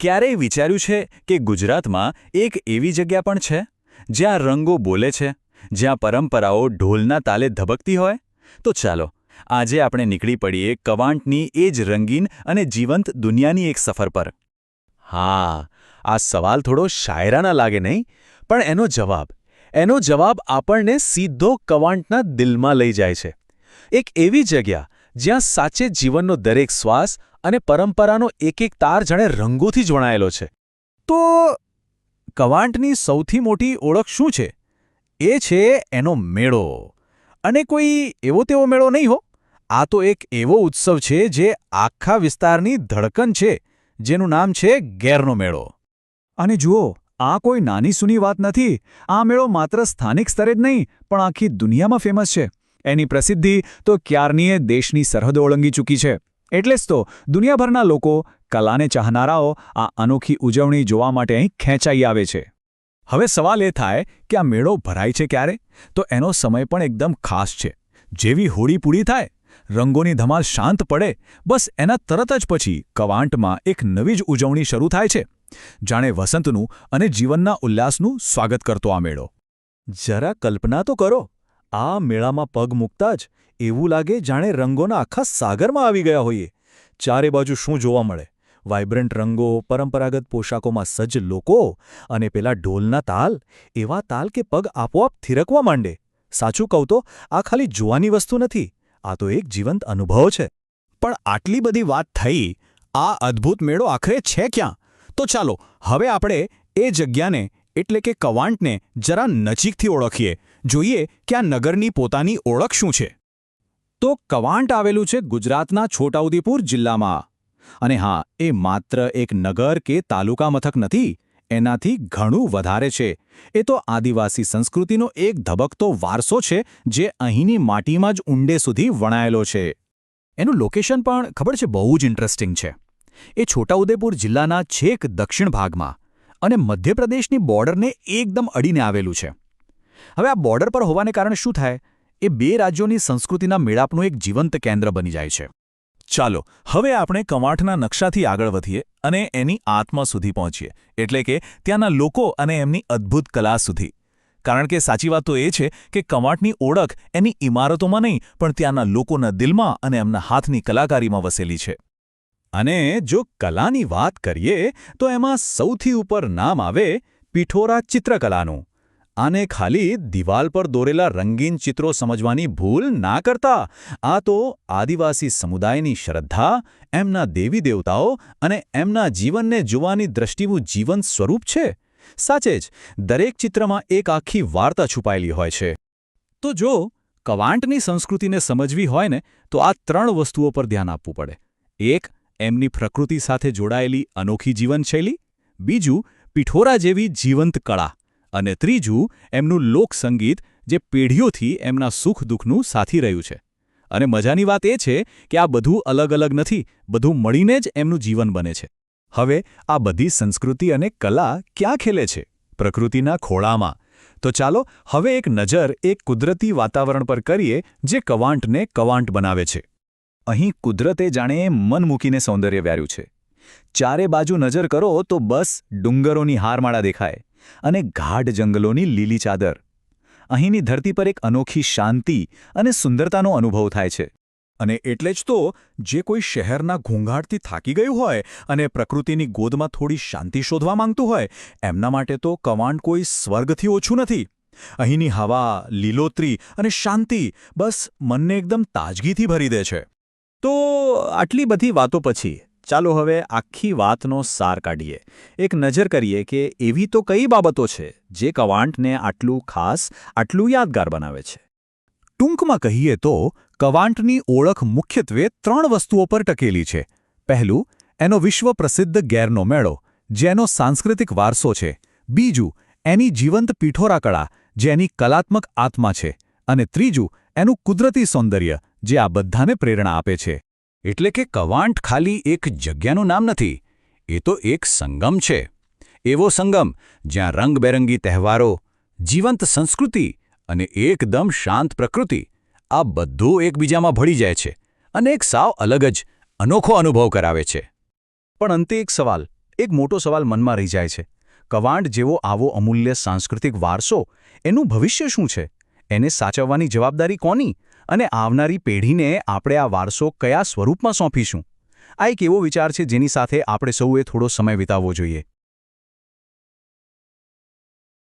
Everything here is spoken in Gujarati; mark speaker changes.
Speaker 1: ક્યારેય વિચાર્યું છે કે ગુજરાતમાં એક એવી જગ્યા પણ છે જ્યાં રંગો બોલે છે, જ્યાં પરંપરાઓ ઢોલના તાલે ધબકતી હોય? તો ચાલો આજે આપણે નીકળી પડીએ કવાંટની એ જ રંગીન અને જીવંત દુનિયાની એક સફર પર.
Speaker 2: હા, આ સવાલ થોડો શાયરાના લાગે નહીં, પણ એનો જવાબ આપણને સીધો કવાંટના દિલમાં લઈ જાય છે. એક એવી જગ્યા જ્યાં સાચે જીવનનો દરેક શ્વાસ અને પરંપરાનો એક એક તાર જાણે રંગોથી જોડાયેલો છે.
Speaker 3: તો કવાંટની સૌથી મોટી ઓળખ શું છે? એ છે એનો મેળો. અને કોઈ એવો તેવો મેળો નહીં હો. આ તો એક એવો ઉત્સવ છે જે આખા વિસ્તારની ધડકન છે, જેનું નામ છે ગેરનો મેળો. અને જુઓ, આ કોઈ નાની સૂની વાત નથી. આ મેળો માત્ર સ્થાનિક સ્તરે જ નહીં પણ આખી દુનિયામાં ફેમસ છે. એની પ્રસિદ્ધિ તો ક્યારનીએ દેશની સરહદો ઓળંગી ચૂકી છે. એટલે જ તો દુનિયાભરના લોકો, કલાને ચાહનારાઓ આ અનોખી ઉજવણી જોવા માટે અહીં ખેંચાઈ આવે છે. હવે સવાલ એ થાય કે આ મેળો ભરાય છે ક્યારે? તો એનો સમય પણ એકદમ ખાસ છે. જેવી હોળી પૂરી થાય, રંગોની ધમાલ શાંત પડે, બસ એના તરત જ પછી કવાંટમાં એક નવી જ ઉજવણી શરૂ થાય છે. જાણે વસંતનું અને જીવનના ઉલ્લાસનું સ્વાગત કરતો આ મેળો.
Speaker 2: જરા કલ્પના તો કરો, આ મેળામાં પગ મૂકતા જ એવું લાગે જાણે રંગોના આખા સાગરમાં આવી ગયા હોઈએ. ચારે બાજુ શું જોવા મળે? વાઇબ્રન્ટ રંગો, પરંપરાગત પોશાકોમાં સજ્જ લોકો અને પેલા ઢોલના તાલ, એવા તાલ કે પગ આપોઆપ થિરકવા માંડે. સાચું કહું તો આ ખાલી જોવાની વસ્તુ નથી, આ તો એક જીવંત અનુભવ છે.
Speaker 3: પણ આટલી બધી વાત થઈ, આ અદ્ભુત મેળો આખરે છે ક્યાં? તો ચાલો હવે આપણે એ જગ્યાને એટલે કે કવાંટને જરા નજીકથી ઓળખીએ, જોઈએ કે આ નગરની પોતાની ઓળખ શું છે. તો કવાંટ આવેલું છે ગુજરાતના છોટાઉદેપુર જિલ્લામાં. અને હા, એ માત્ર એક નગર કે તાલુકા મથક નથી, એનાથી ઘણું વધારે છે. એ તો આદિવાસી સંસ્કૃતિનો એક ધબકતો વારસો છે જે અહીંની માટીમાં જ ઊંડે સુધી વણાયેલો છે. એનું લોકેશન પણ ખબર છે, બહુ જ ઇન્ટરેસ્ટિંગ છે. એ છોટાઉદેપુર જિલ્લાના છેક દક્ષિણ ભાગમાં અને મધ્યપ્રદેશની બોર્ડરને એકદમ અડીને આવેલું છે. હવે આ બોર્ડર પર હોવાને કારણે શું થાય? એ બે રાજ્યોની સંસ્કૃતિના મેળાપનું એક જીવંત કેન્દ્ર બની જાય છે.
Speaker 1: ચાલો હવે આપણે કવાંટના નકશાથી આગળ વધીએ અને એની આત્મા સુધી પહોંચીએ, એટલે કે ત્યાંના લોકો અને એમની અદ્ભુત કલા સુધી. કારણ કે સાચી વાત તો એ છે કે કવાંટની ઓળખ એની ઇમારતોમાં નહીં પણ ત્યાંના લોકોના દિલમાં અને એમના હાથની કલાકારીમાં વસેલી છે.
Speaker 3: અને જો કલાની વાત કરીએ તો એમાં સૌથી ઉપર નામ આવે પિઠોરા ચિત્રકલાનું. આને ખાલી દિવાલ પર દોરેલા રંગીન ચિત્રો સમજવાની ભૂલ ના કરતા. આ તો આદિવાસી સમુદાયની શ્રદ્ધા, એમના દેવી દેવતાઓ અને એમના જીવનને જોવાની દ્રષ્ટિનું જીવંત સ્વરૂપ છે. સાચે જ, દરેક ચિત્રમાં એક આખી વાર્તા છુપાયેલી હોય છે. તો જો કવાંટની સંસ્કૃતિને સમજવી હોય ને, તો આ ત્રણ વસ્તુઓ પર ધ્યાન આપવું પડે. એક, એમની પ્રકૃતિ સાથે જોડાયેલી અનોખી જીવનશૈલી. બીજું, પિઠોરા જેવી જીવંત કળા. અને ત્રીજું, એમનું લોકસંગીત જે પેઢીઓથી એમના સુખ દુઃખનું સાથી રહ્યું છે. અને મજાની વાત એ છે કે આ બધું અલગ અલગ નથી, બધું મળીને જ એમનું જીવન બને છે. હવે આ બધી સંસ્કૃતિ અને કલા ક્યાં ખેલે છે? પ્રકૃતિના ખોળામાં. તો ચાલો હવે એક નજર એક કુદરતી વાતાવરણ પર કરીએ જે કવાંટને કવાંટ બનાવે છે. અહીં કુદરતે જાણે મન મૂકીને સૌંદર્ય વ્યાર્યું છે. ચારે બાજુ નજર કરો તો બસ ડુંગરોની હારમાળા દેખાય અને ગાઢ જંગલોની લીલી ચાદર. અહીંની ધરતી પર એક અનોખી શાંતિ અને સુંદરતાનો અનુભવ થાય છે. અને એટલે જ તો જે કોઈ શહેરના ઘોંઘાટથી થાકી ગયું હોય અને પ્રકૃતિની ગોદમાં થોડી શાંતિ શોધવા માંગતું હોય, એમના માટે તો કવાંટ કોઈ સ્વર્ગથી ઓછું નથી. અહીંની હવા, લીલોતરી અને શાંતિ બસ મનને એકદમ તાજગીથી ભરી દે છે. તો આટલી બધી વાતો પછી ચાલો હવે આખી વાતનો સાર કાઢીએ. એક નજર કરીએ કે એવી તો કઈ બાબતો છે જે કવાંટને આટલું ખાસ, આટલું યાદગાર બનાવે છે. ટૂંકમાં કહીએ તો કવાંટની ઓળખ મુખ્યત્વે ત્રણ વસ્તુઓ પર ટકેલી છે. પહેલું, એનો વિશ્વ પ્રસિદ્ધ ગેરનો મેળો, જેનો સાંસ્કૃતિક વારસો છે. બીજું, એની જીવંત પિઠોરા કળા, જે એની કલાત્મક આત્મા છે. અને ત્રીજું, એનું કુદરતી સૌંદર્ય, જે આ બધાને પ્રેરણા આપે છે. એટલે કે કવાંટ ખાલી એક જગ્યાનું નામ નથી, એ તો એક સંગમ છે. એવો સંગમ જ્યાં રંગબેરંગી તહેવારો, જીવંત સંસ્કૃતિ અને એકદમ શાંત પ્રકૃતિ, આ બધું એકબીજામાં ભળી જાય છે અને એક સાવ અલગ જ અનોખો અનુભવ કરાવે છે.
Speaker 2: પણ અંતે એક સવાલ,
Speaker 3: એક મોટો સવાલ મનમાં રહી જાય છે. કવાંટ જેવો આવો અમૂલ્ય સાંસ્કૃતિક વારસો, એનું ભવિષ્ય શું છે? એને સાચવવાની જવાબદારી કોની? અને આવનારી પેઢીને આપણે આ વારસો કયા સ્વરૂપમાં સોંપીશું? આ એક એવો વિચાર છે જેની સાથે આપણે સૌએ થોડો સમય વિતાવવો જોઈએ.